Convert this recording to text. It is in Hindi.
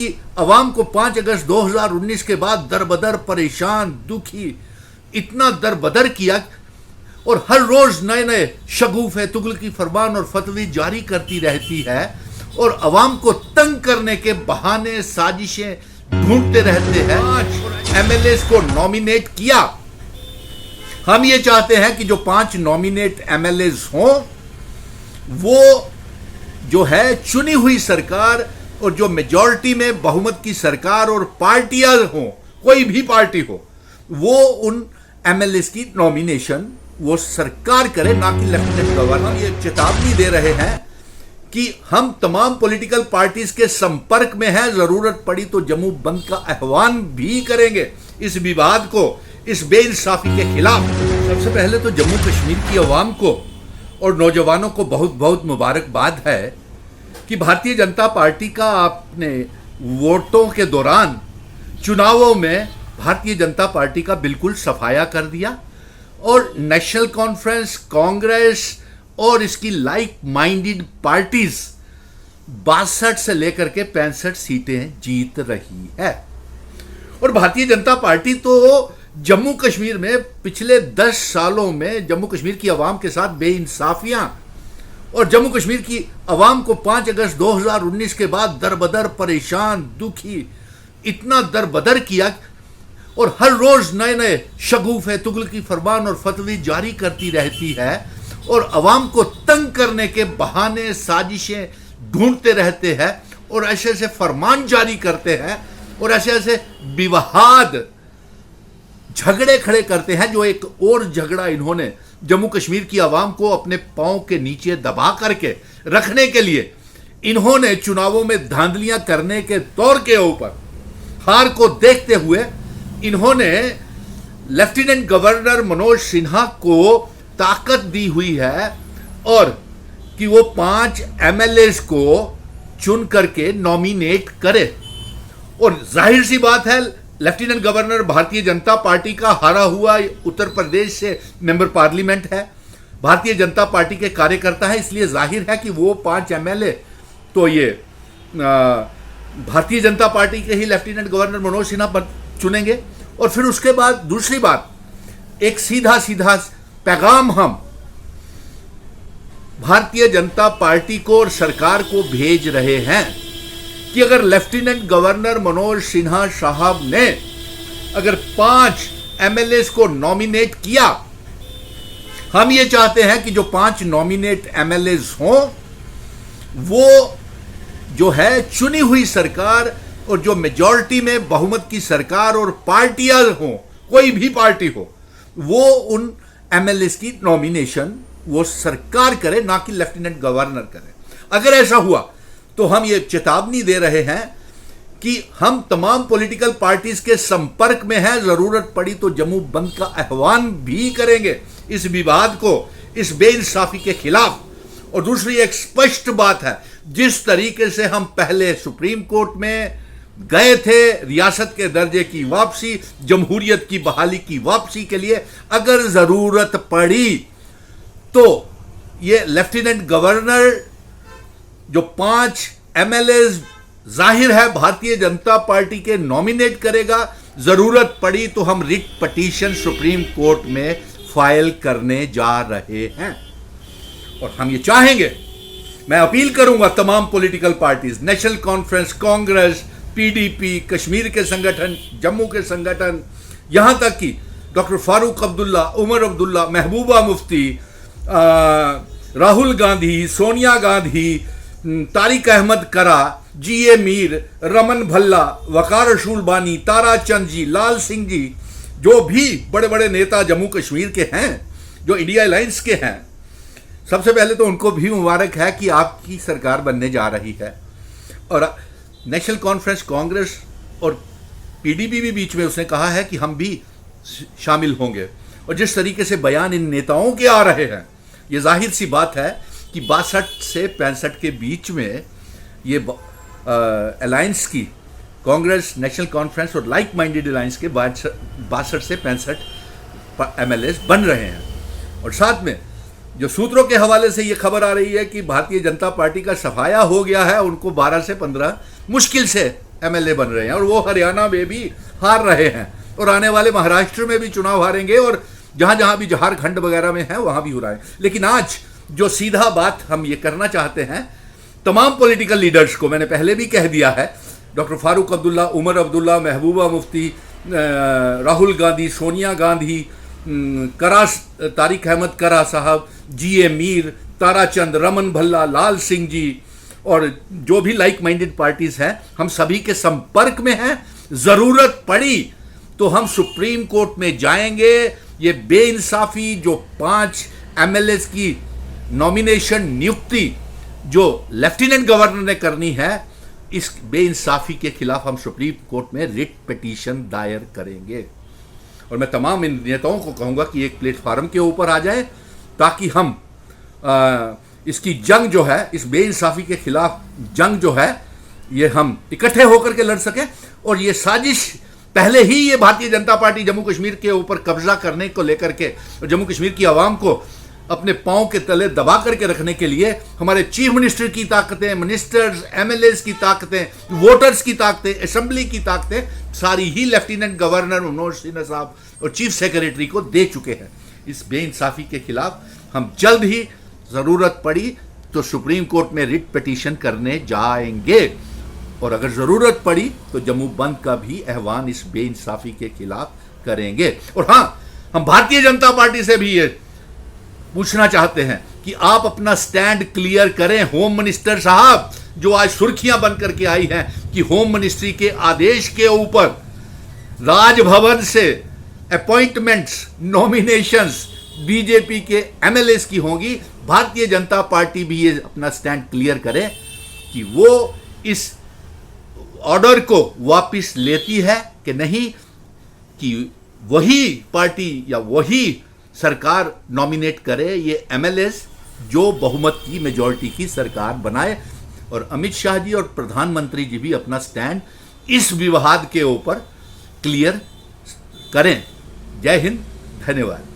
कि अवाम को 5 अगस्त 2019 के बाद दरबदर परेशान दुखी इतना दरबदर किया और हर रोज नए नए शगुफे तुगलकी फरमान और फतवी जारी करती रहती है और अवाम को तंग करने के बहाने साजिशें ढूंढते रहते हैं। एमएलए को नॉमिनेट किया। हम ये चाहते हैं कि जो 5 नॉमिनेट एमएलए हों वो जो है चुनी हुई सरकार और जो मेजॉरिटी में बहुमत की सरकार और पार्टियां हों, कोई भी पार्टी हो, वो उन एमएलए की नॉमिनेशन वो सरकार करे, ना कि लेफ्टिनेंट गवर्नर। ये चेतावनी दे रहे हैं कि हम तमाम पॉलिटिकल पार्टीज के संपर्क में हैं, जरूरत पड़ी तो जम्मू बंद का आह्वान भी करेंगे इस विवाद को, इस बेइंसाफी के खिलाफ। सबसे पहले तो जम्मू कश्मीर की अवाम को और नौजवानों को बहुत बहुत मुबारकबाद है कि भारतीय जनता पार्टी का आपने वोटों के दौरान चुनावों में भारतीय जनता पार्टी का बिल्कुल सफाया कर दिया और नेशनल कॉन्फ्रेंस, कांग्रेस और इसकी लाइक माइंडेड पार्टीज 62 से लेकर के 65 सीटें जीत रही है। और भारतीय जनता पार्टी तो जम्मू कश्मीर में पिछले 10 सालों में जम्मू कश्मीर की आवाम के साथ बेइंसाफियां और जम्मू कश्मीर की आवाम को 5 अगस्त 2019 के बाद दरबदर परेशान दुखी इतना दरबदर किया और हर रोज नए नए शगुफे तुगलकी फरमान और फतवी जारी करती रहती है और अवाम को तंग करने के बहाने साजिशें ढूंढते रहते हैं और ऐसे ऐसे फरमान जारी करते हैं और ऐसे ऐसे विवाद झगड़े खड़े करते हैं। जो एक और झगड़ा इन्होंने जम्मू कश्मीर की आवाम को अपने पांव के नीचे दबा करके रखने के लिए इन्होंने चुनावों में धांधलियां करने के दौर के ऊपर हार को देखते हुए इन्होंने लेफ्टिनेंट गवर्नर मनोज सिन्हा को ताकत दी हुई है और कि वो 5 एमएलए को चुन करके नॉमिनेट करे। और जाहिर सी बात है, lieutenant governor Bharatiya Janata party का हारा हुआ उत्तर प्रदेश से मेंबर पार्लियामेंट है, भारतीय जनता पार्टी के कार्यकर्ता है, इसलिए जाहिर है कि वो 5 एमएलए तो ये भारतीय जनता पार्टी के ही लेफ्टिनेंट गवर्नर मनोज सिन्हा चुनेंगे। और फिर उसके बाद दूसरी बात, एक सीधा सीधा पैगाम हम भारतीय जनता पार्टी को और सरकार को भेज रहे हैं कि अगर लेफ्टिनेंट गवर्नर मनोज सिन्हा साहब ने अगर 5 एमएलए को नॉमिनेट किया, हम ये चाहते हैं कि जो 5 नॉमिनेट एमएलए हों वो जो है चुनी हुई सरकार और जो मेजॉरिटी में बहुमत की सरकार और पार्टियां हों, कोई भी पार्टी हो, वो उन एमएलए की नॉमिनेशन वो सरकार करे, ना कि लेफ्टिनेंट गवर्नर करे। अगर ऐसा हुआ तो हम ये चेतावनी दे रहे हैं कि हम तमाम पॉलिटिकल पार्टीज के संपर्क में हैं, जरूरत पड़ी तो जम्मू बंद का आह्वान भी करेंगे इस विवाद को, इस बेइंसाफी के खिलाफ। और दूसरी एक स्पष्ट बात है, जिस तरीके से हम पहले सुप्रीम कोर्ट में गए थे रियासत के दर्जे की वापसी, जमहूरियत की बहाली की वापसी के लिए, अगर जरूरत पड़ी तो ये लेफ्टिनेंट गवर्नर जो 5 एमएलए जाहिर है भारतीय जनता पार्टी के नॉमिनेट करेगा, जरूरत पड़ी तो हम रिट पिटीशन सुप्रीम कोर्ट में फाइल करने जा रहे हैं। और हम ये चाहेंगे, मैं अपील करूंगा तमाम political parties, national conference, Congress, PDP, Kashmir के संगठन, जम्मू के संगठन, यहां तक कि डॉक्टर फारूक अब्दुल्ला, उमर अब्दुल्ला, महबूबा मुफ्ती, राहुल गांधी, सोनिया गांधी, तारिक अहमद करा, जीए मीर, रमन भल्ला, वकार रसूल बानी, तारा चंद जी, लाल सिंह जी, जो भी बड़े बड़े नेता जम्मू कश्मीर के हैं, जो इंडिया अलायंस के हैं, सबसे पहले तो उनको भी मुबारक है कि आपकी सरकार बनने जा रही है। और नेशनल कॉन्फ्रेंस, कांग्रेस और पीडीपी भी बीच में उसने कहा है कि हम भी शामिल होंगे। और जिस तरीके से बयान इन नेताओं के आ रहे हैं, ये जाहिर सी बात है कि 62 से 65 के बीच में ये अलायंस की कांग्रेस, नेशनल कॉन्फ्रेंस और लाइक माइंडेड अलायंस के 62 से 65 एमएलए बन रहे हैं। और साथ में जो सूत्रों के हवाले से ये खबर आ रही है कि भारतीय जनता पार्टी का सफाया हो गया है, उनको 12 से 15 मुश्किल से एमएलए बन रहे हैं और वो हरियाणा में भी हार रहे हैं और आने वाले महाराष्ट्र में भी चुनाव हारेंगे और जहां जहां भी झारखंड वगैरह में है वहां भी हो रहा है। लेकिन आज जो सीधा बात हम ये करना चाहते हैं, तमाम पॉलिटिकल लीडर्स को मैंने पहले भी कह दिया है, डॉक्टर फारूक अब्दुल्ला, उमर अब्दुल्ला, महबूबा मुफ्ती, राहुल गांधी, सोनिया गांधी, तारिक अहमद करा साहब, जी ए मीर, ताराचंद, रमन भल्ला, लाल सिंह जी और जो भी लाइक माइंडेड पार्टीज हैं, हम सभी के संपर्क में हैं। जरूरत पड़ी तो हम सुप्रीम कोर्ट में जाएंगे। ये बेइंसाफी जो 5 एमएलए की नॉमिनेशन नियुक्ति जो लेफ्टिनेंट गवर्नर ने करनी है, इस बेइंसाफी के खिलाफ हम सुप्रीम कोर्ट में रिट पिटीशन दायर करेंगे। और मैं तमाम इन नेताओं को कहूंगा कि एक प्लेटफार्म के ऊपर आ जाए ताकि हम इसकी जंग जो है, इस बेइंसाफी के खिलाफ जंग जो है, ये हम इकट्ठे होकर के लड़ सकें। और ये साजिश पहले ही ये भारतीय जनता पार्टी जम्मू कश्मीर के ऊपर कब्जा करने को लेकर के और जम्मू कश्मीर की आवाम को अपने पांव के तले दबा करके रखने के लिए हमारे चीफ मिनिस्टर की ताकतें, मिनिस्टर्स, एमएलए की ताकतें, वोटर्स की ताकतें, असेंबली की ताकतें सारी ही लेफ्टिनेंट गवर्नर मनोज सिन्हा साहब और चीफ सेक्रेटरी को दे चुके हैं। इस बेइंसाफी के खिलाफ हम जल्द ही जरूरत पड़ी तो सुप्रीम कोर्ट में रिट पिटीशन करने जाएंगे और अगर जरूरत पड़ी तो जम्मू बंद का भी आह्वान इस बेइंसाफी के खिलाफ करेंगे। और हां, हम भारतीय जनता पार्टी से भी ये पूछना चाहते हैं कि आप अपना स्टैंड क्लियर करें। होम मिनिस्टर साहब जो आज सुर्खियां बन करके आई हैं कि होम मिनिस्ट्री के आदेश के ऊपर राजभवन से अपॉइंटमेंट्स, नॉमिनेशंस बीजेपी के एमएलएस की होंगी। भारतीय जनता पार्टी भी ये अपना स्टैंड क्लियर करे कि वो इस ऑर्डर को वापस लेती है कि नहीं, कि वही पार्टी या वही सरकार नॉमिनेट करे ये एमएलएस जो बहुमत की, मेजॉरिटी की सरकार बनाए। और अमित शाह जी और प्रधानमंत्री जी भी अपना स्टैंड इस विवाद के ऊपर क्लियर करें। जय हिंद, धन्यवाद।